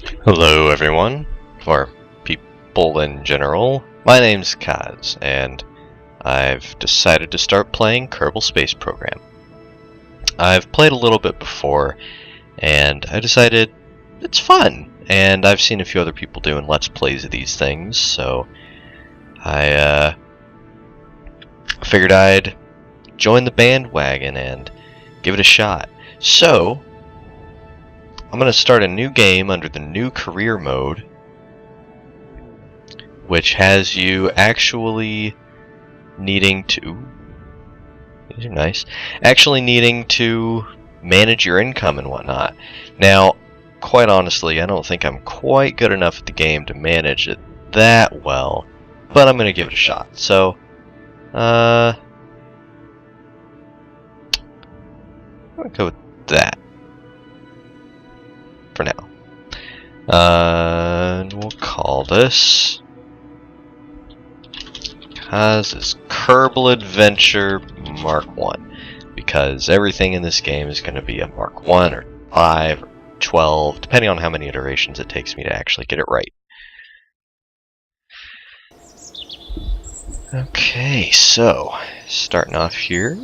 Hello everyone, or people in general. My name's Kaz, and I've decided to start playing Kerbal Space Program. I've played a little bit before, and I decided it's fun, and I've seen a few other people doing Let's Plays of these things, so I figured I'd join the bandwagon and give it a shot. So, I'm going to start a new game under the new career mode, which has you actually needing to... These are nice. Actually needing to manage your income and whatnot. Now, quite honestly, I don't think I'm quite good enough at the game to manage it that well, but I'm going to give it a shot. So, I'm going to go with that for now. And we'll call this Kaz's Kerbal Adventure Mark 1, because everything in this game is going to be a Mark 1 or 5 or 12, depending on how many iterations it takes me to actually get it right. Okay, so starting off here,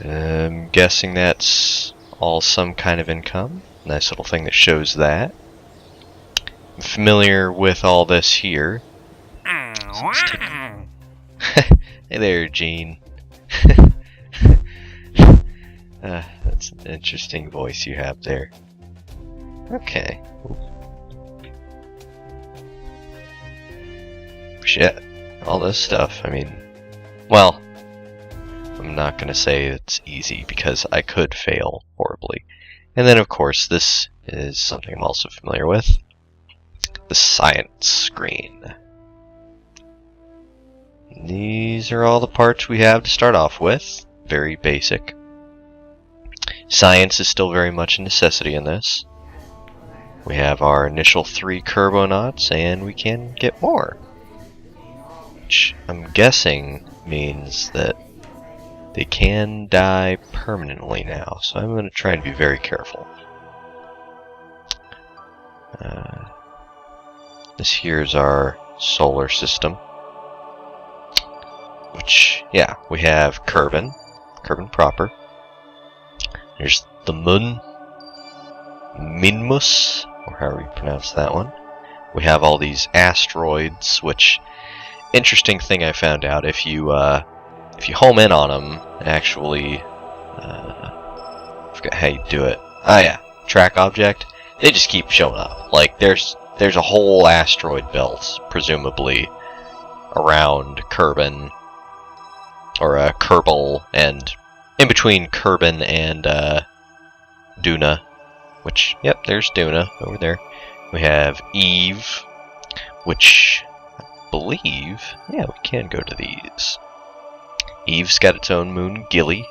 I'm guessing that's all some kind of income. Nice little thing that shows that. I'm familiar with all this here. Hey there, Gene. That's an interesting voice you have there. Okay. Shit. All this stuff, I mean... Well, I'm not gonna say it's easy because I could fail horribly. And then, of course, this is something I'm also familiar with. The science screen. These are all the parts we have to start off with. Very basic. Science is still very much a necessity in this. We have our initial 3 Kerbonauts, and we can get more. Which I'm guessing means that they can die permanently now, so I'm going to try and be very careful. This here's our solar system. Which, yeah, we have Kerbin proper. There's the moon, Minmus, or however you pronounce that one. We have all these asteroids, which, interesting thing I found out, if you home in on them, actually, I forgot how you do it. Ah yeah, track object, they just keep showing up. Like, there's a whole asteroid belt, presumably, around Kerbin, or Kerbal, and in between Kerbin and Duna, which, yep, there's Duna over there. We have Eve, which I believe, yeah, we can go to these. Eve's got its own moon, Gilly.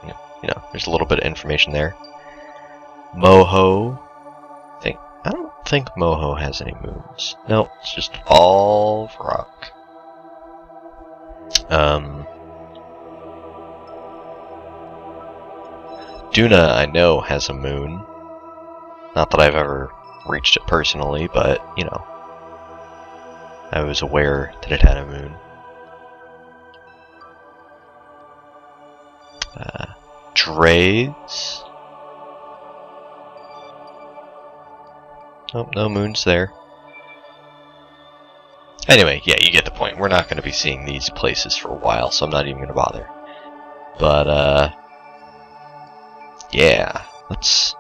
You know, there's a little bit of information there. Moho. I don't think Moho has any moons. No, it's just all rock. Duna, I know, has a moon. Not that I've ever reached it personally, but, you know, I was aware that it had a moon. Drades. Oh, no moons there. Anyway, yeah, you get the point. We're not going to be seeing these places for a while, so I'm not even going to bother. But, yeah, let's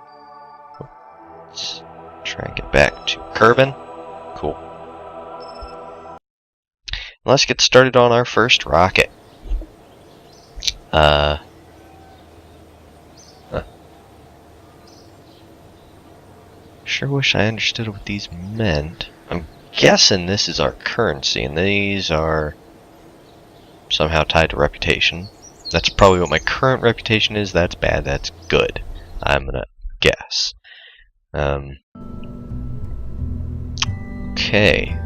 try and get back to Kerbin. Cool. Let's get started on our first rocket. Sure wish I understood what these meant. I'm guessing this is our currency, and these are somehow tied to reputation. That's probably what my current reputation is. That's bad. That's good. I'm gonna guess. Okay.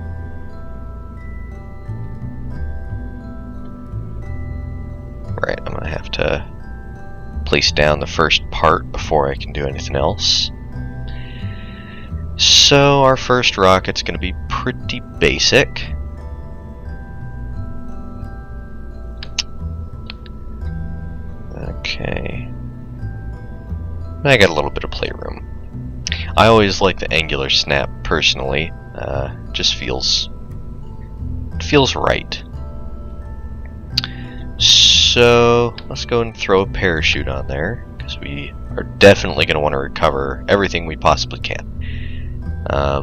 Right, I'm gonna have to place down the first part apart before I can do anything else. So our first rocket's going to be pretty basic. Okay. I got a little bit of playroom. I always like the angular snap personally. Just feels right. So let's go and throw a parachute on there, because we are definitely going to want to recover everything we possibly can. Nah,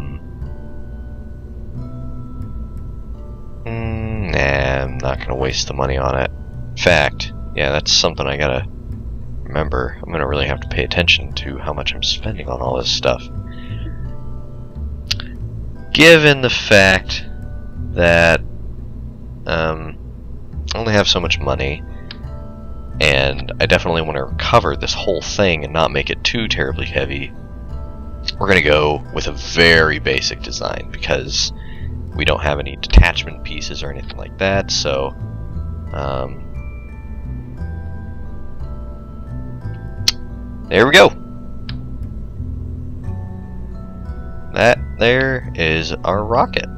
I'm not going to waste the money on it. In fact, yeah, that's something I gotta remember. I'm gonna really have to pay attention to how much I'm spending on all this stuff. Given the fact that I only have so much money, and I definitely want to recover this whole thing and not make it too terribly heavy, we're gonna go with a very basic design because we don't have any detachment pieces or anything like that, so there we go. That there is our rocket.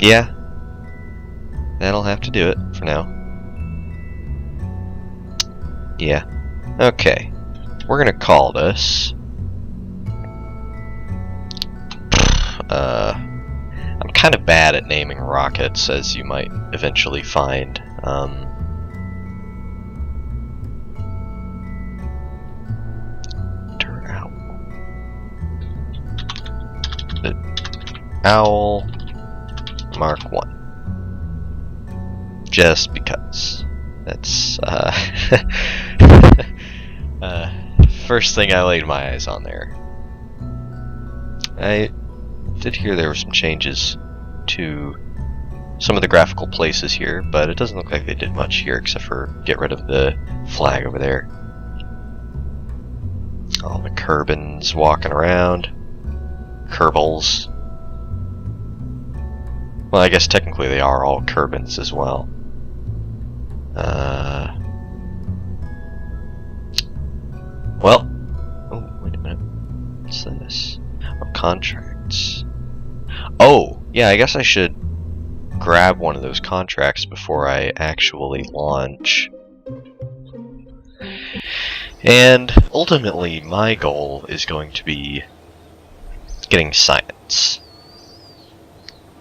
Yeah, that'll have to do it for now. Yeah. Okay. We're gonna call this. I'm kind of bad at naming rockets, as you might eventually find. Owl Mark 1. Just because. That's first thing I laid my eyes on there. I did hear there were some changes to some of the graphical places here, but it doesn't look like they did much here except for get rid of the flag over there. All the Kerbins walking around. Kerbals. Well, I guess technically they are all Kerbins as well. Well, oh, wait a minute. What's this? Oh, contracts. Oh, yeah, I guess I should grab one of those contracts before I actually launch. And ultimately, my goal is going to be getting science.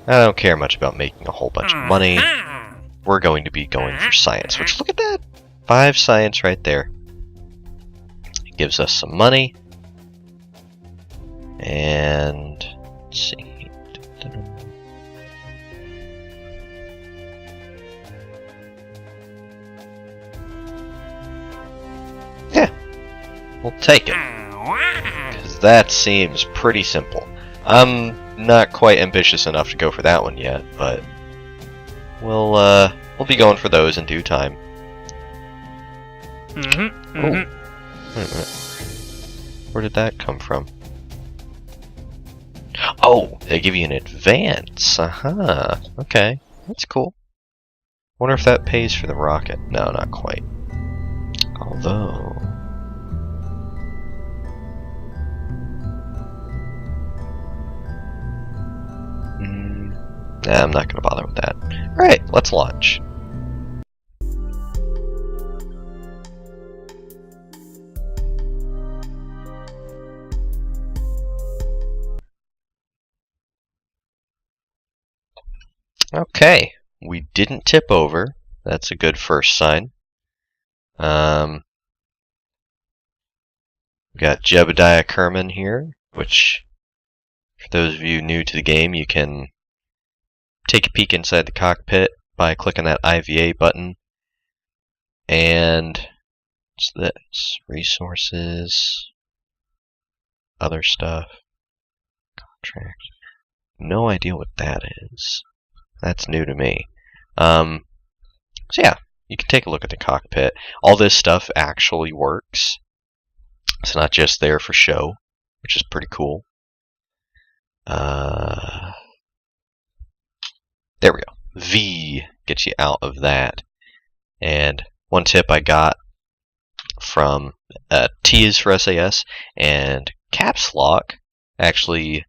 I don't care much about making a whole bunch of money. We're going to be going for science, which, look at that! 5 science right there. It gives us some money. And let's see. Yeah, we'll take it. Because that seems pretty simple. I'm not quite ambitious enough to go for that one yet, but we'll be going for those in due time. Oh, wait a minute. Where did that come from? Oh, they give you an advance. Aha. Okay, that's cool. Wonder if that pays for the rocket. No, not quite. Although. Nah, I'm not going to bother with that. Alright, let's launch. Okay, we didn't tip over. That's a good first sign. We got Jebediah Kerman here, which, for those of you new to the game, you can take a peek inside the cockpit by clicking that IVA button. And what's this? Resources, other stuff, contract. No idea what that is. That's new to me. So yeah, you can take a look at the cockpit. All this stuff actually works. It's not just there for show, which is pretty cool. There we go. V gets you out of that. And one tip I got from T is for SAS, and caps lock actually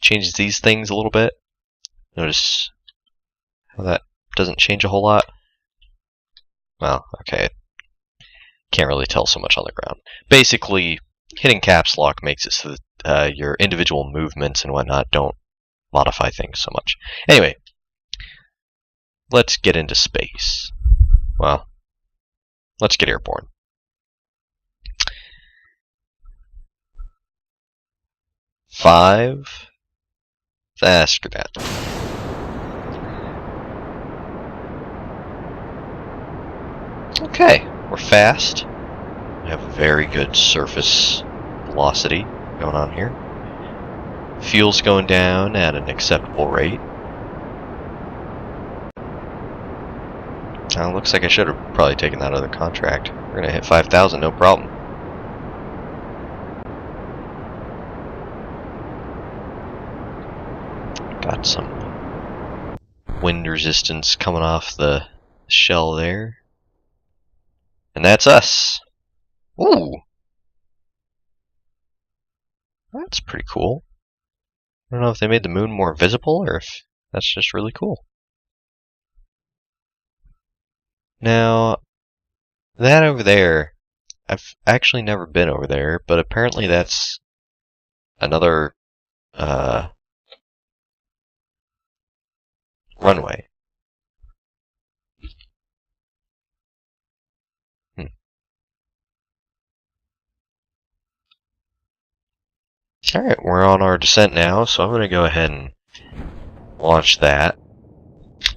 changes these things a little bit. Notice how that doesn't change a whole lot. Well, okay. Can't really tell so much on the ground. Basically, hitting caps lock makes it so that your individual movements and whatnot don't modify things so much. Anyway, let's get into space. Well, let's get airborne. Five. Screw that. Okay, we're fast. We have very good surface velocity going on here. Fuel's going down at an acceptable rate. Looks like I should have probably taken that other contract. We're gonna hit 5,000, no problem. Got some wind resistance coming off the shell there. And that's us. Ooh! That's pretty cool. I don't know if they made the moon more visible or if that's just really cool. Now, that over there, I've actually never been over there, but apparently that's another runway. Alright, we're on our descent now, so I'm going to go ahead and launch that,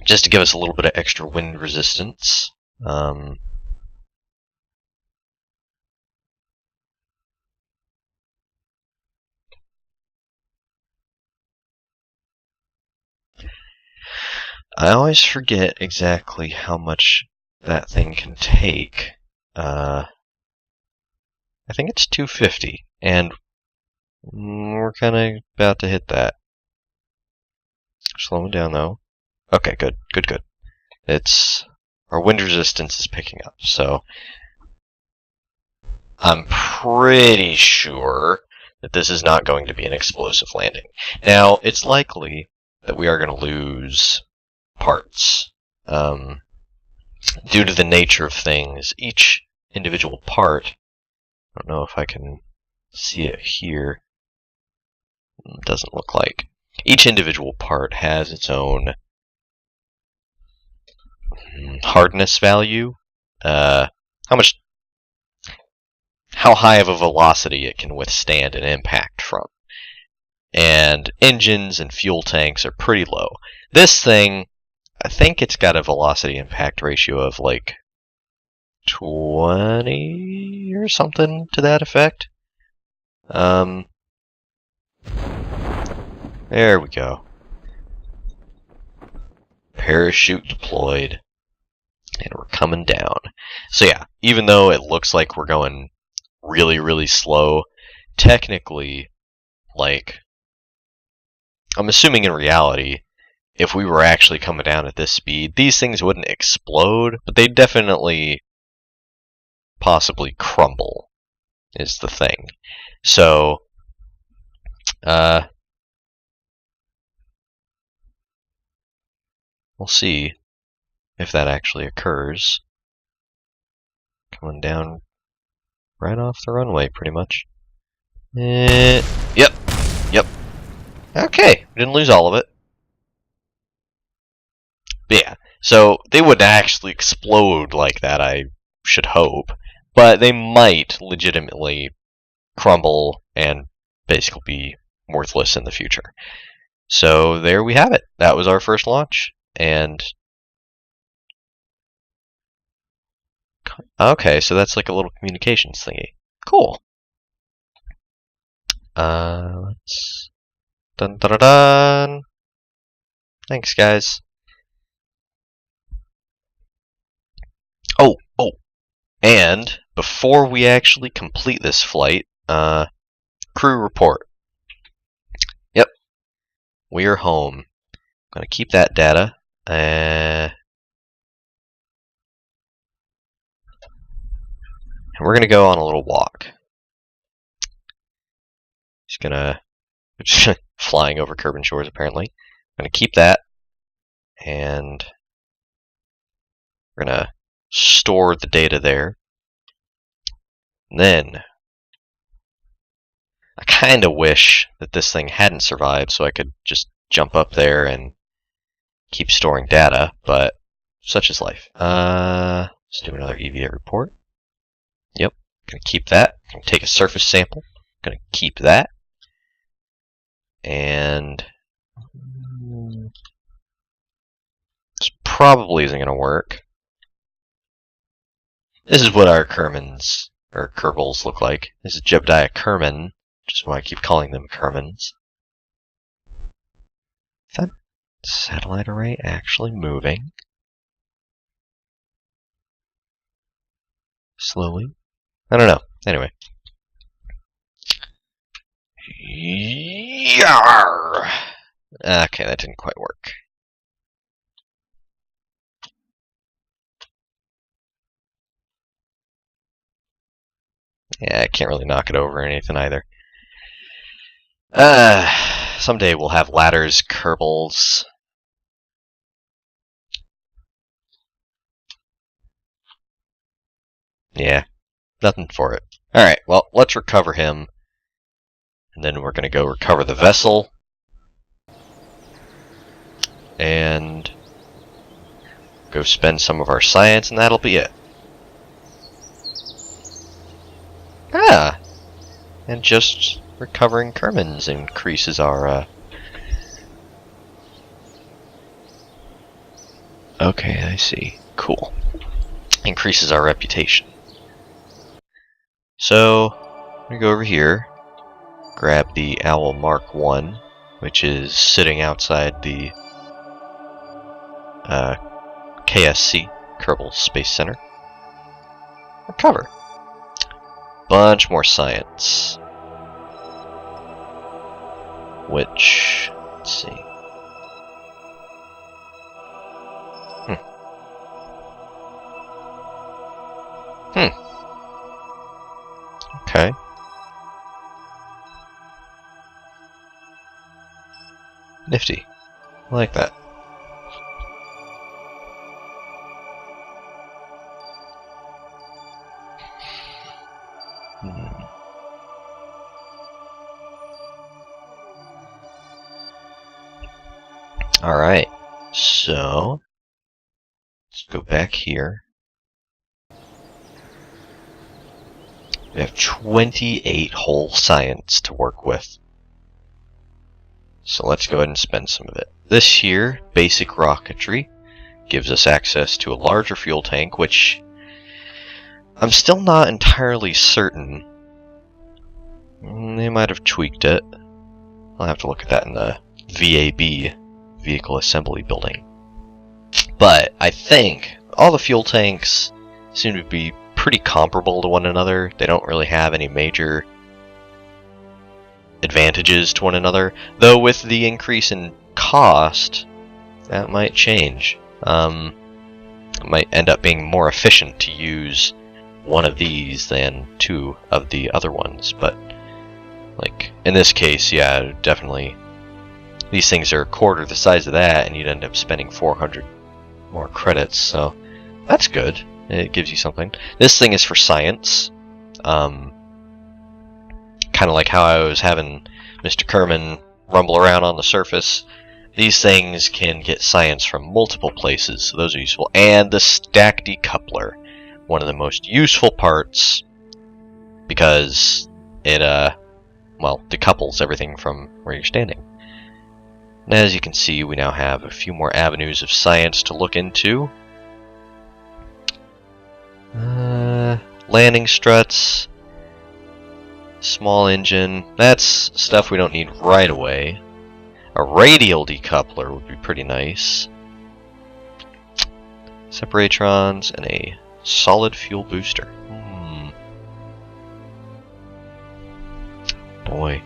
just to give us a little bit of extra wind resistance. I always forget exactly how much that thing can take. I think it's 250, and we're kind of about to hit that. Slowing down though. Okay, good. It's our wind resistance is picking up, so I'm pretty sure that this is not going to be an explosive landing. Now, it's likely that we are going to lose parts. Due to the nature of things, each individual part, I don't know if I can see it here, it doesn't look like. Each individual part has its own hardness value, how high of a velocity it can withstand an impact from. And engines and fuel tanks are pretty low. This thing, I think it's got a velocity impact ratio of like 20 or something to that effect. There we go. Parachute deployed. And we're coming down. So yeah, even though it looks like we're going really, really slow, technically, like, I'm assuming in reality, if we were actually coming down at this speed, these things wouldn't explode, but they'd definitely possibly crumble, is the thing. So, we'll see if that actually occurs. Coming down right off the runway, pretty much. Yep. Okay, we didn't lose all of it. But yeah, so they wouldn't actually explode like that, I should hope. But they might legitimately crumble and basically be worthless in the future. So there we have it. That was our first launch. And okay, so that's like a little communications thingy. Cool. Let's... Dun dun dun dun! Thanks, guys. Oh! And, before we actually complete this flight, crew report. Yep. We are home. I'm gonna keep that data. And we're going to go on a little walk. Just gonna flying over Kerbin shores apparently. I'm gonna keep that, and we're gonna store the data there. And then I kind of wish that this thing hadn't survived, so I could just jump up there and keep storing data. But such is life. Let's do another EVA report. Yep, gonna keep that. Gonna take a surface sample. Gonna keep that. And this probably isn't going to work. This is what our Kermans, or Kerbals, look like. This is Jebediah Kerman, which is why I keep calling them Kermans. Is that satellite array actually moving? Slowly? I don't know. Anyway. Yarr! Okay, that didn't quite work. Yeah, I can't really knock it over or anything either. Someday we'll have ladders, Kerbals. Yeah, nothing for it. Alright, well, let's recover him. And then we're going to go recover the vessel. And go spend some of our science, and that'll be it. Ah! And just recovering Kermans increases our, Okay, I see. Cool. Increases our reputation. So, I'm going to go over here, grab the Owl Mark 1, which is sitting outside the KSC, Kerbal Space Center. Recover. Bunch more science. Which, let's see. Okay. Nifty. I like that. Alright, so let's go back here. We have 28 whole science to work with. So let's go ahead and spend some of it. This here, basic rocketry, gives us access to a larger fuel tank, which I'm still not entirely certain. They might have tweaked it. I'll have to look at that in the VAB, Vehicle Assembly Building. But I think all the fuel tanks seem to be pretty comparable to one another. They don't really have any major advantages to one another, though with the increase in cost, that might change. It might end up being more efficient to use one of these than two of the other ones, but like in this case, yeah, definitely these things are a quarter the size of that, and you'd end up spending 400 more credits, so that's good. It gives you something. This thing is for science. Kind of like how I was having Mr. Kerman rumble around on the surface. These things can get science from multiple places, so those are useful. And the stack decoupler, one of the most useful parts, because it, well, decouples everything from where you're standing. And as you can see, we now have a few more avenues of science to look into. Landing struts, small engine, that's stuff we don't need right away. A radial decoupler would be pretty nice. Separatrons and a solid fuel booster. Boy.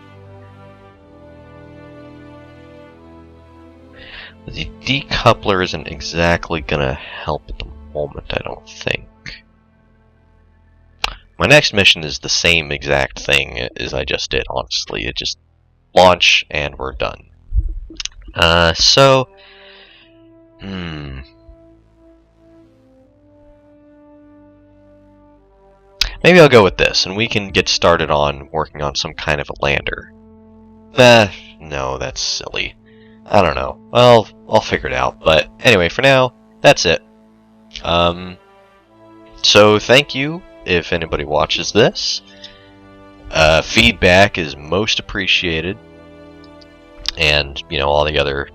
The decoupler isn't exactly gonna help at the moment, I don't think. My next mission is the same exact thing as I just did, honestly. It just launch and we're done. Maybe I'll go with this, and we can get started on working on some kind of a lander. No, that's silly. I don't know. Well, I'll figure it out. But anyway, for now, that's it. So thank you if anybody watches this. Feedback is most appreciated. And, you know, all the other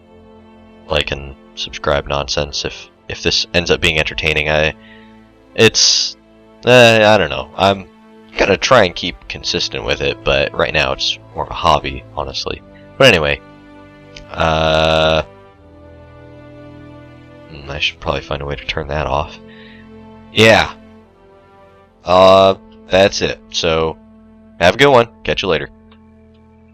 like and subscribe nonsense. If this ends up being entertaining, I don't know. I'm gonna try and keep consistent with it, but right now it's more of a hobby, honestly. But anyway, I should probably find a way to turn that off. Yeah. That's it. So, have a good one. Catch you later.